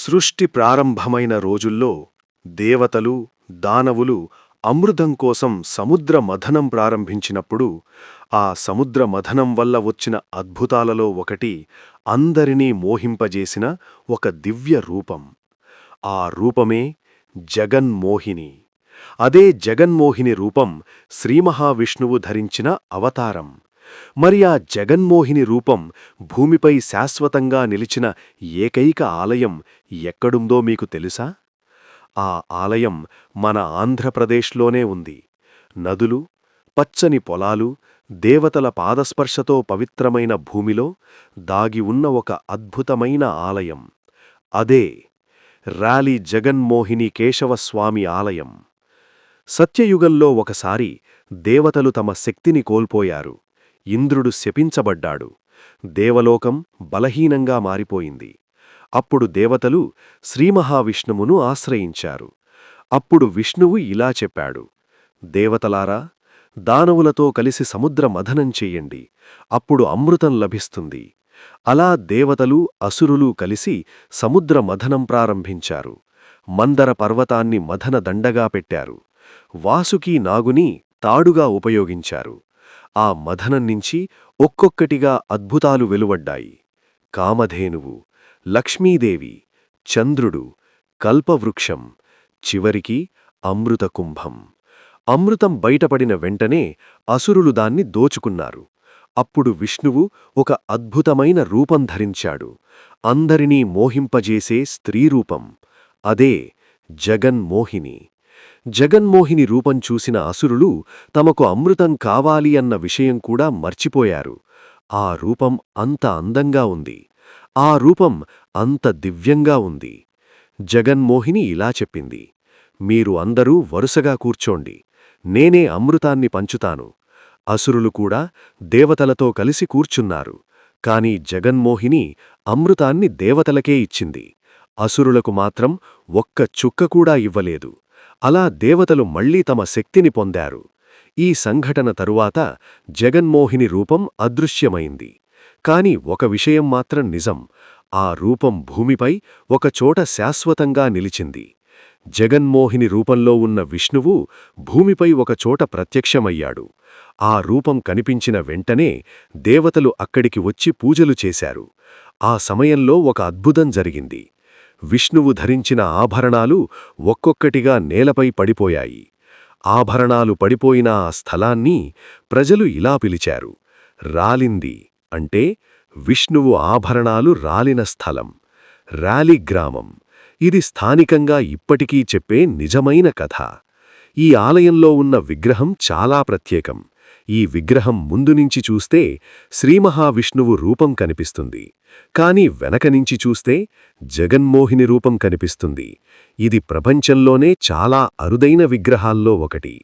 సృష్టి ప్రారంభమైన రోజుల్లో దేవతలు దానవులు అమృతం కోసం సముద్ర మథనం ప్రారంభించినప్పుడు ఆ సముద్ర మథనం వల్ల వచ్చిన అద్భుతాలలో ఒకటి అందరినీ మోహింపజేసిన ఒక దివ్య రూపం. ఆ రూపమే జగన్మోహిని. అదే జగన్మోహిని రూపం శ్రీమహావిష్ణువు ధరించిన అవతారం. మరి ఆ జగన్మోహిని రూపం భూమిపై శాశ్వతంగా నిలిచిన ఏకైక ఆలయం ఎక్కడుందో మీకు తెలుసా? ఆ ఆలయం మన ఆంధ్రప్రదేశ్లోనే ఉంది. నదులు, పచ్చని పొలాలు, దేవతల పాదస్పర్శతో పవిత్రమైన భూమిలో దాగి ఉన్న ఒక అద్భుతమైన ఆలయం. అదే ర్యాలీ జగన్మోహిని కేశవస్వామి ఆలయం. సత్యయుగంలో ఒకసారి దేవతలు తమ శక్తిని కోల్పోయారు. ఇంద్రుడు శపించబడ్డాడు. దేవలోకం బలహీనంగా మారిపోయింది. అప్పుడు దేవతలు శ్రీమహావిష్ణువును ఆశ్రయించారు. అప్పుడు విష్ణువు ఇలా చెప్పాడు: దేవతలారా, దానవులతో కలిసి సముద్ర మథనం చెయ్యండి, అప్పుడు అమృతం లభిస్తుంది. అలా దేవతలు అసురులు కలిసి సముద్ర మథనం ప్రారంభించారు. మందర పర్వతాన్ని మథన దండగా పెట్టారు. వాసుకీ నాగుని తాడుగా ఉపయోగించారు. ఆ మథనం నుంచి ఒక్కొక్కటిగా అద్భుతాలు వెలువడ్డాయి. కామధేనువు, లక్ష్మీదేవి, చంద్రుడు, కల్పవృక్షం, చివరికి అమృతకుంభం. అమృతం బయటపడిన వెంటనే అసురులు దాన్ని దోచుకున్నారు. అప్పుడు విష్ణువు ఒక అద్భుతమైన రూపం ధరించాడు. అందరినీ మోహింపజేసే స్త్రీరూపం. అదే జగన్మోహిని. జగన్మోహిని రూపం చూసిన అసురులు తమకు అమృతం కావాలి అన్న విషయం కూడా మర్చిపోయారు. ఆ రూపం అంత అందంగా ఉంది. ఆ రూపం అంత దివ్యంగా ఉంది. జగన్మోహిని ఇలా చెప్పింది: మీరు అందరూ వరుసగా కూర్చోండి, నేనే అమృతాన్ని పంచుతాను. అసురులు కూడా దేవతలతో కలిసి కూర్చున్నారు. కాని జగన్మోహిని అమృతాన్ని దేవతలకే ఇచ్చింది. అసురులకు మాత్రం ఒక్క చుక్క కూడా ఇవ్వలేదు. అలా దేవతలు మళ్లీ తమ శక్తిని పొందారు. ఈ సంఘటన తరువాత జగన్మోహిని రూపం అదృశ్యమైంది. కాని ఒక విషయం మాత్రం నిజం: ఆ రూపం భూమిపై ఒకచోట శాశ్వతంగా నిలిచింది. జగన్మోహిని రూపంలో ఉన్న విష్ణువు భూమిపై ఒకచోట ప్రత్యక్షమయ్యాడు. ఆ రూపం కనిపించిన వెంటనే దేవతలు అక్కడికి వచ్చి పూజలు చేశారు. ఆ సమయంలో ఒక అద్భుతం జరిగింది. విష్ణువు ధరించిన ఆభరణాలు ఒక్కొక్కటిగా నేలపై పడిపోయాయి. ఆభరణాలు పడిపోయిన ఆ స్థలాన్ని ప్రజలు ఇలా పిలిచారు: రాలింది. అంటే విష్ణువు ఆభరణాలు రాలిన స్థలం, ర్యాలీ గ్రామం. ఇది స్థానికంగా ఇప్పటికీ చెప్పే నిజమైన కథ. ఈ ఆలయంలో ఉన్న విగ్రహం చాలా ప్రత్యేకం. ఈ విగ్రహం ముందునుంచి చూస్తే శ్రీమహావిష్ణువు రూపం కనిపిస్తుంది. కాని వెనకనుంచి చూస్తే జగన్మోహిని రూపం కనిపిస్తుంది. ఇది ప్రపంచంలోనే చాలా అరుదైన విగ్రహాల్లో ఒకటి.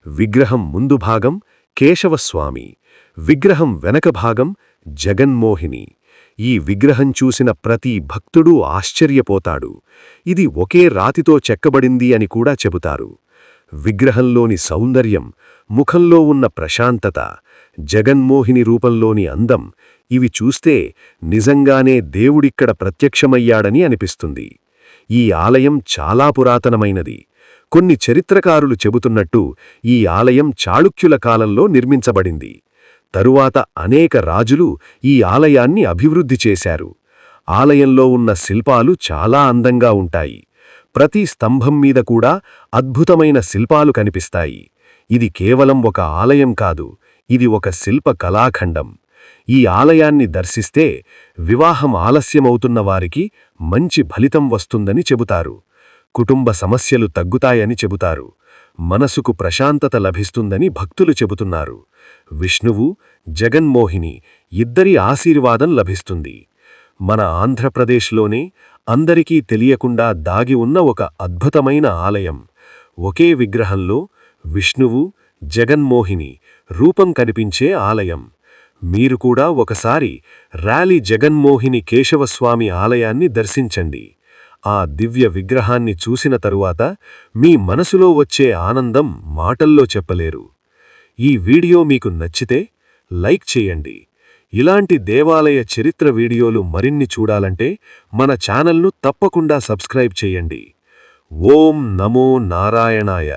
విగ్రహం ముందు భాగం కేశవస్వామి, విగ్రహం వెనక భాగం జగన్మోహిని. ఈ విగ్రహం చూసిన ప్రతి భక్తుడూ ఆశ్చర్యపోతాడు. ఇది ఒకే రాతితో చెక్కబడింది అని కూడా చెబుతారు. విగ్రహంలోని సౌందర్యం, ముఖంలో ఉన్న ప్రశాంతత, జగన్మోహిని రూపంలోని అందం, ఇవి చూస్తే నిజంగానే దేవుడిక్కడ ప్రత్యక్షమయ్యాడని అనిపిస్తుంది. ఈ ఆలయం చాలా పురాతనమైనది. కొన్ని చరిత్రకారులు చెబుతున్నట్టు ఈ ఆలయం చాళుక్యుల కాలంలో నిర్మించబడింది. తరువాత అనేక రాజులు ఈ ఆలయాన్ని అభివృద్ధి చేశారు. ఆలయంలో ఉన్న శిల్పాలు చాలా అందంగా ఉంటాయి. ప్రతి స్తంభం మీద కూడా అద్భుతమైన శిల్పాలు కనిపిస్తాయి. ఇది కేవలం ఒక ఆలయం కాదు, ఇది ఒక శిల్ప కళాఖండం. ఈ ఆలయాన్ని దర్శిస్తే వివాహం ఆలస్యమవుతున్న వారికి మంచి ఫలితం వస్తుందని చెబుతారు. కుటుంబ సమస్యలు తగ్గుతాయని చెబుతారు. మనసుకు ప్రశాంతత లభిస్తుందని భక్తులు చెబుతున్నారు. విష్ణువు, జగన్మోహిని ఇద్దరి ఆశీర్వాదం లభిస్తుంది. మన ఆంధ్రప్రదేశ్లోనే అందరికీ తెలియకుండా దాగి ఉన్న ఒక అద్భుతమైన ఆలయం. ఒకే విగ్రహంలో విష్ణువు, జగన్మోహిని రూపం కనిపించే ఆలయం. మీరు కూడా ఒకసారి ర్యాలీ జగన్మోహిని కేశవస్వామి ఆలయాన్ని దర్శించండి. ఆ దివ్య విగ్రహాన్ని చూసిన తరువాత మీ మనసులో వచ్చే ఆనందం మాటల్లో చెప్పలేరు. ఈ వీడియో మీకు నచ్చితే లైక్ చేయండి. ఇలాంటి దేవాలయ చరిత్ర వీడియోలు మరిన్ని చూడాలంటే మన ఛానల్ను తప్పకుండా సబ్స్క్రైబ్ చేయండి. ఓం నమో నారాయణాయ.